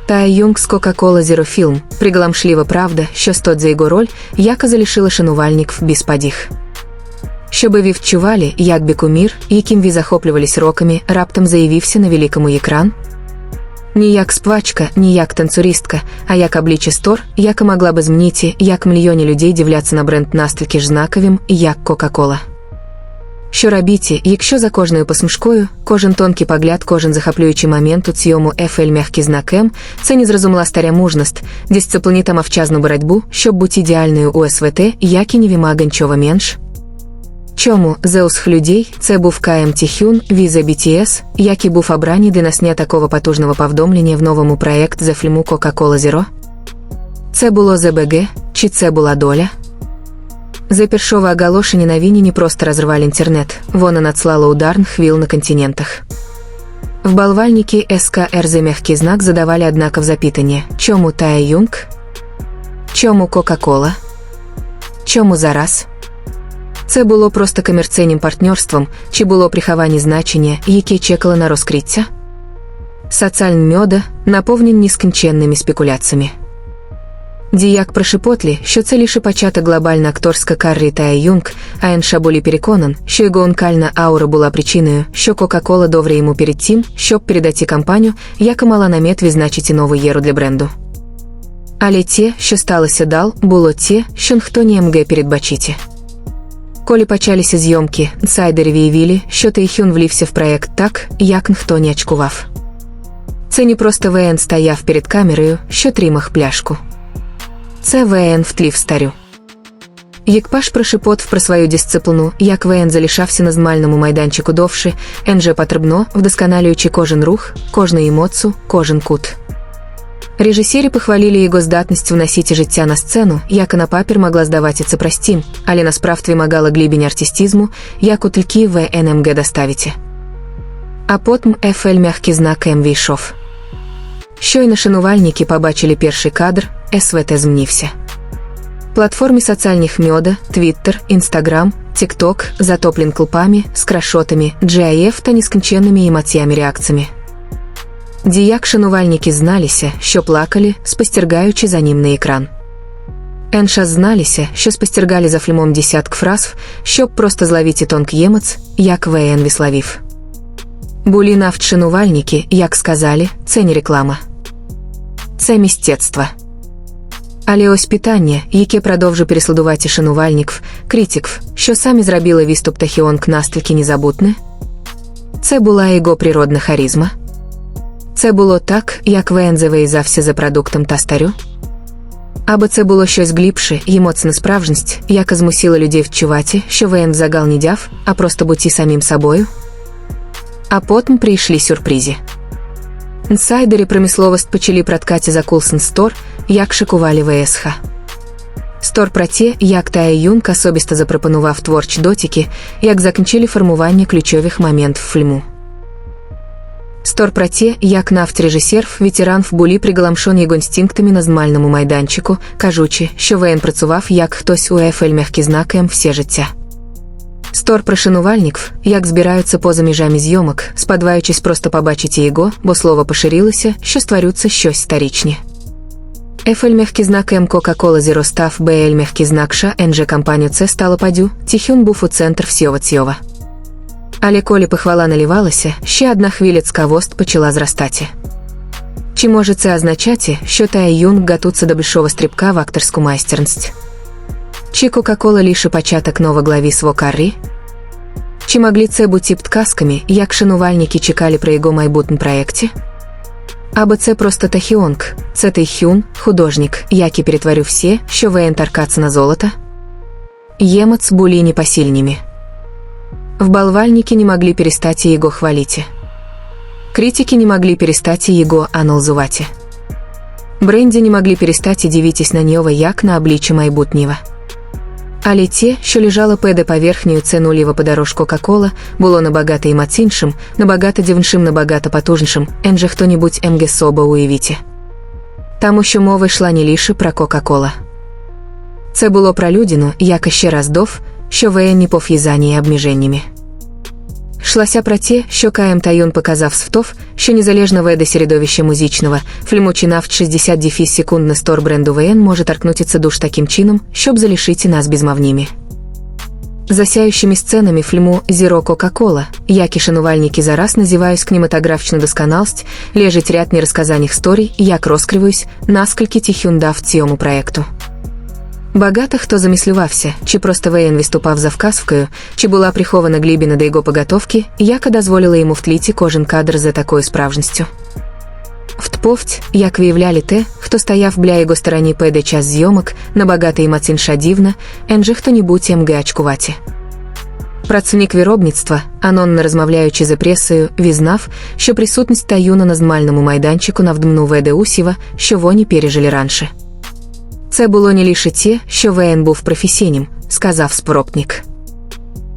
Тая Юнг з Coca-Cola Zero Film. Приголомшлива правда, що стот за його роль, яка залишила шанувальників без подіх. Щоби ви відчували, як би кумір, яким ви захоплювались роками, раптом заявився на великому екран? Не як співачка, не як танцюристка, а як обличчя Стор, яка могла б змінити, як мільйони людей дивляться на бренд настільки ж знаковим, як Coca-Cola. Що робити, якщо за кожною посмішкою, кожен тонкий погляд, кожен захоплюючий момент у цьому ефель м'який знак М – це незрозуміла старя мужність, дисципліні та мовчазну боротьбу, щоб бути ідеальною у СВТ, як і не вимагає нічого менш? Чому за усіх людей це був КМ Тіхюн, віза BTS, який був обраний для насня такого потужного повідомлення в новому проєкт за фільму Coca-Cola Zero? Це було ЗБГ, чи це була доля? За першого оголошення новини не просто розривали інтернет, воно надслало ударних хвил на континентах. Вболівальники СКР за м'який знак задавали однаково запитання: чому Тая Юнг? Чому Coca-Cola? Чому зараз? Це було просто комерційним партнерством, чи було приховане значення, яке чекало на розкриття? Соціальний мьода наповнений нескінченними спекуляціями. Діяк прошепотлі, що це лише початок глобальної акторської кар'єри Тая Юнг, а Енша були переконані, що його унікальна аура була причиною, що Coca-Cola добре йому перед тим, щоб передати кампанію, яка мала намір відзначити нову єру для бренду. Але те, що сталося далі, було те, що ніхто не міг передбачити. Коли почалися зйомки, інсайдери виявили, що Тайхюн влився в проєкт так, як ніхто не очкував. Це не просто ВН стояв перед камерою, що тримав пляшку. Це ВН втлів старю. Екіпаж прошепотів про свою дисципліну, як ВН залишався на знімальному майданчику довше, НЖ потрібно, вдосконалюючи кожен рух, кожну емоцію, кожен кут. Режисери похвалили його здатність вносити життя на сцену, яка на папір могла здаватися простим, але насправді вимагала глибінь артистизму, яку тільки ВНМГ доставити. А потім ефель м'який знак М вийшов. Щойно шанувальники побачили перший кадр, СВТ змінився. Платформи соціальних мьода, Твіттер, Інстаграм, Тікток затоплен кліпами, скріншотами, GIF та нескінченними емоціями-реакціями. Діяк шанувальники зналися, що плакали, спостерігаючи за ним на екран. Енша зналися, що спостерігали за фільмом десятки фраз, щоб просто зловити тонкий емоц, як ВН висловив. Були навіть шанувальники, як сказали, це не реклама. Це мистецтво. Але ось питання, яке продовжує переслідувати шанувальників, критиків, що самі зробили виступ Тахіонг настільки незабутне? Це була його природна харизма? Це було так, як ВН завиїзався за продуктом та старю? Або це було щось глибше, емоційна справжність, яка змусила людей відчувати, що ВН загал не дяв, а просто бути самим собою? А потім прийшли сюрпризи. Інсайдери промисловості почали проткати за Coulson Store, як шикували ВСХ. Стор про те, як Тая Юнг особисто запропонував творчі дотики, як закінчили формування ключових моментів фільму. Стор про те, як навіть режисерів, ветеранів були приголомшені його інстинктами на знімальному майданчику, кажучи, що ВН працював як хтось у ефель м'який знак М все життя. Стор про шанувальників, як збираються поза межами зйомок, сподіваючись просто побачити його, бо слово поширилося, що створюється щось сторічне. ефель м'який знак М Coca-Cola Zero став БЛ м'який знак Ш НЖ компанію це стало падю, Тіхюн був у центр всього цього. Але коли похвала наливалася, ще одна хвиля цікавості почала зростати. Чи може це означати, що Тая Юнг готується до більшого стрибка в акторську майстерність? Чи Coca-Cola лише початок нової глави свого кар'єри? Чи могли це бути підказками, як шанувальники чекали про його майбутньому проєкті? Або це просто Тахіонг, це Тайхюн, художник, який перетворив все, що ВН торкаться на золото? Емоції були непосильными. Вболівальники не могли перестать його хвалити. Критики не могли перестать його аналізувати. Бренді не могли перестать дивитись на нього як на обличчя майбутнього. Але те, що лежало під поверхнею це нулева подорож Coca-Cola, було набагато емоційнішим, набагато дивнішим, набагато потужнішим, енже хто-небудь мг собі уявити. Тому що мова йшла не лише про Coca-Cola. Це було про людину, яка ще раз дов, що ВН не пов'язані обмеженнями. Шла Йшлася про те, що Каєм Таюн показав свтов, що незалежно веде середовище музичного, фільму чи нафт 60 секунд на стор бренду ВН може торкнутися душ таким чином, щоб залишити нас безмовніми. За сяючими сценами фільму «Зіро Кока-Кола», як і шанувальники зараз називають кінематографічну досконалость, лежить ряд нерозказаних історій, як розкриваюсь, наскільки Тихюн дав цьому проєкту. Багато хто замислювався, чи просто ВН виступав за вказкою, чи була прихована глибина до його підготовки, яка дозволила йому втліти кожен кадр за такою справжністю. Втповть, як виявляли те, хто стояв бля його стороні під час зйомок, набагато емоційніша дивна, енже хто-небудь МГ-очкуваті. Працівник виробництва, анонно розмовляючи з пресою, визнав, що присутність Таюна на знімальному майданчику навдмнув веде усіва, що вони пережили раніше. Це було не лише те, що ВН був професійним, сказав спробник.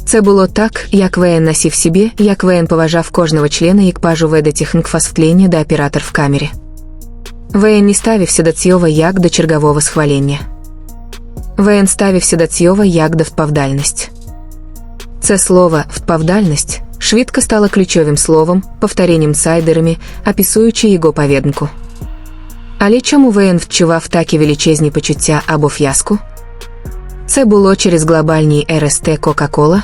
Це було так, як ВН носив собі, як ВН поважав кожного члена екіпажу веде технік-фасфтлення до оператор в камері. ВН не ставився до цього як до чергового схвалення. ВН ставився до цього як до вповдальність. Це слово «вповдальність» швидко стало ключовим словом, повторенням сайдерами, описуючи його поведінку. Але чому ВН відчував такі величезні почуття або фіаско? Це було через глобальні РСТ Кока-Кола?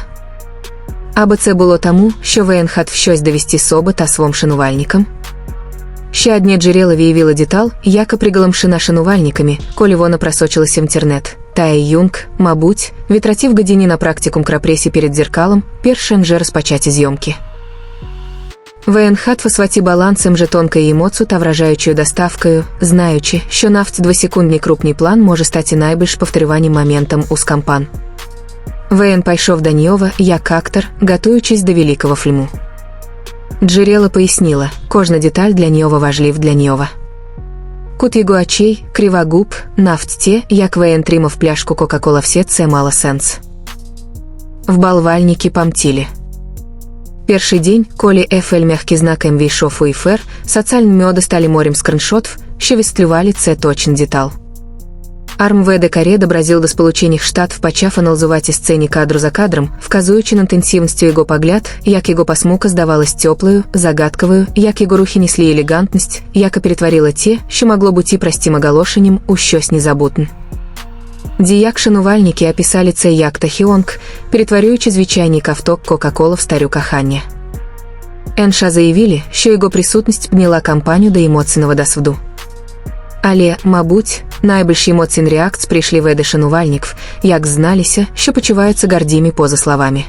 Або це було тому, що ВН хотів щось довести собі та своїм шанувальникам? Ще одне джерело виявило деталь, яка приголомшена шанувальниками, коли вона просочилася в інтернет. Тая Юнг, мабуть, витратив години на практикум крапресі перед зеркалом, перш ніж розпочати зйомки. ВН хотів освати балансом же тонкою емоцію та вражаючою доставкою, знаючи, що навіть двосекундний крупний план може стати найбільш повторюваним моментом у скампан. ВН пішов до нього, як актор, готуючись до великого фільму. Джерело пояснило, кожна деталь для нього важлива для нього. Кут його очей, крива губ, навіть те, як ВН тримав пляшку Кока-Кола в сет, це мало сенс. Вболівальники помтіли. Перший день, коли ФЛ м'який знаком війшов у ефір, соціальні меди стали морем скріншотів, що висвітлювали це точну деталь. АРМВД Каре добразил до Сполучених Штатів почав аналізувати сцені кадру за кадром, вказуючи на інтенсивність його погляд, як його посмука здавалась теплою, загадковою, як його рухи несли елегантність, яка перетворила те, що могло бути простим оголошенням, у щось незабутне. Діяк шанувальники описали це як тахіонг, перетворюючи звичайний ковток Кока-Кола в старю кохання. НШ заявили, що його присутність підняла кампанію до емоційного досвіду. Але, мабуть, найбільші емоційні реакції прийшли від шанувальників, як зналися, що почуваються гордими поза словами.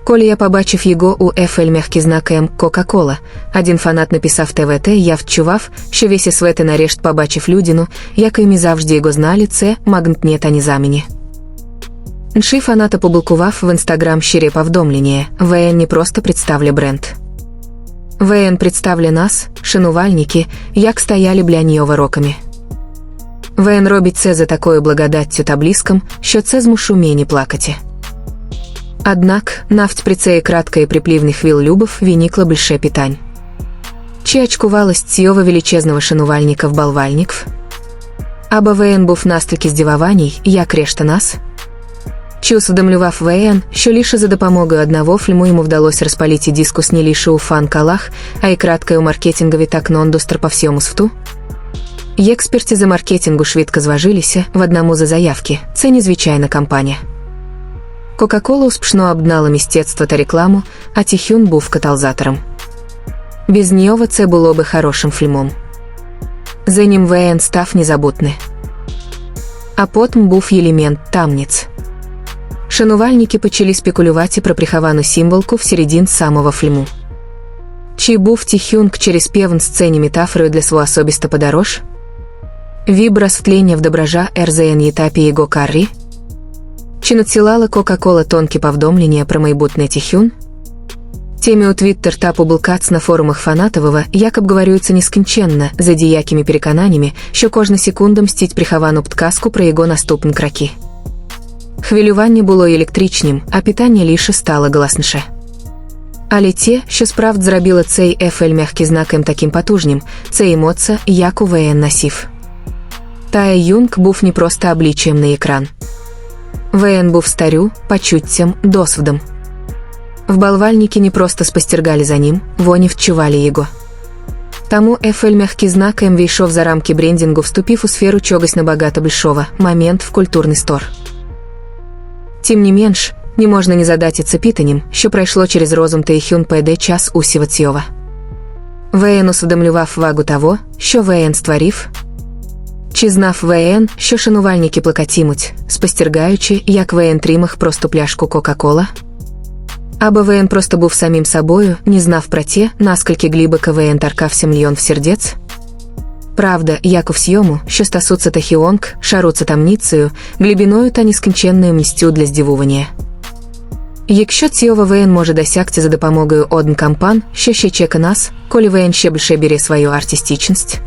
Коли я побачив його у ФЛ м'який знаком Кока-Кола, один фанат написав ТВТ, я відчував, що весь світ нарешті побачив людину, якою ми завжди його знали, це магнітне та незамінні. Інший фанат опублікував в Інстаграм щире повідомлення, ВН не просто представляє бренд. ВН представляє нас, шанувальники, як стояли бля нього роками. ВН робить це за такою благодаттю та блиском, що це змушує мене плакати. Однак, навіть при цій краткої приплівних хвил любов виникло більше питань. Чи очкувалость цього величезного шанувальника вболівальників? Або ВН був настільки здивований, як решта нас? Чи усвідомлював ВН, що лише за допомогою одного фільму йому вдалося розпалити дискус не лише у фан-колах, а й краткою маркетингові так нондустр по всьому світу? Експертизи маркетингу швидко зважилися в одному за заявки – це незвичайна кампанія. Кока-Кола успішно об'єднала мистецтво та рекламу, а Тихюн був каталізатором. Без нього це було би хорошим фільмом. За ним ВН став незабутний. А потім був елемент «Тамниць». Шанувальники почали спекулювати про приховану символку в середині самого фільму. Чи був Тихюн через певну сцені метафорою для свого особистого подорож? Віб розвтлення вдобража РЗН етапі його кар'єри? Чи надсилала Кока-Кола тонкі повідомлення про майбутнє Тихюн? Темі у Твіттер та публікацій на форумах фанатового як обговорюються нескінченно за діякими переконаннями, що кожна секунда мстить приховану підказку про його наступні кроки. Хвилювання було електричним, а питання лише стало голосніше. Але те, що справді зробило цей ФЛ м'який знаком таким потужним, це емоція, яку ВН носив. Тая Юнг був не просто обличчям на екран. ВН був старю, почуттям, досвідом. Вболвальники не просто спостерігали за ним, вони вчували його. Тому ефель мягкий знаком війшов за рамки брендингу, вступив у сферу чогось набагато більшого – момент в культурний стор. Тим не менш, не можна не задатися питанням, що пройшло через розум Таїхюн ПД час усього цього. ВН усвідомлював вагу того, що ВН створив? Чи знав ВН, що шанувальники плакатимуть, спостерігаючи, як ВН тримав просто пляшку Кока-Кола? Або ВН просто був самим собою, не знав про те, наскільки глибоко ВН торкався мільйон в сердець? Правда, як у всьому, що стосується Тахіонг, шаруться тамницею, глибиною та нескінченною місцю для здивування. Якщо цього ВН може досягти за допомогою одн кампан, що ще чека нас, коли ВН ще більше бере свою артистичність?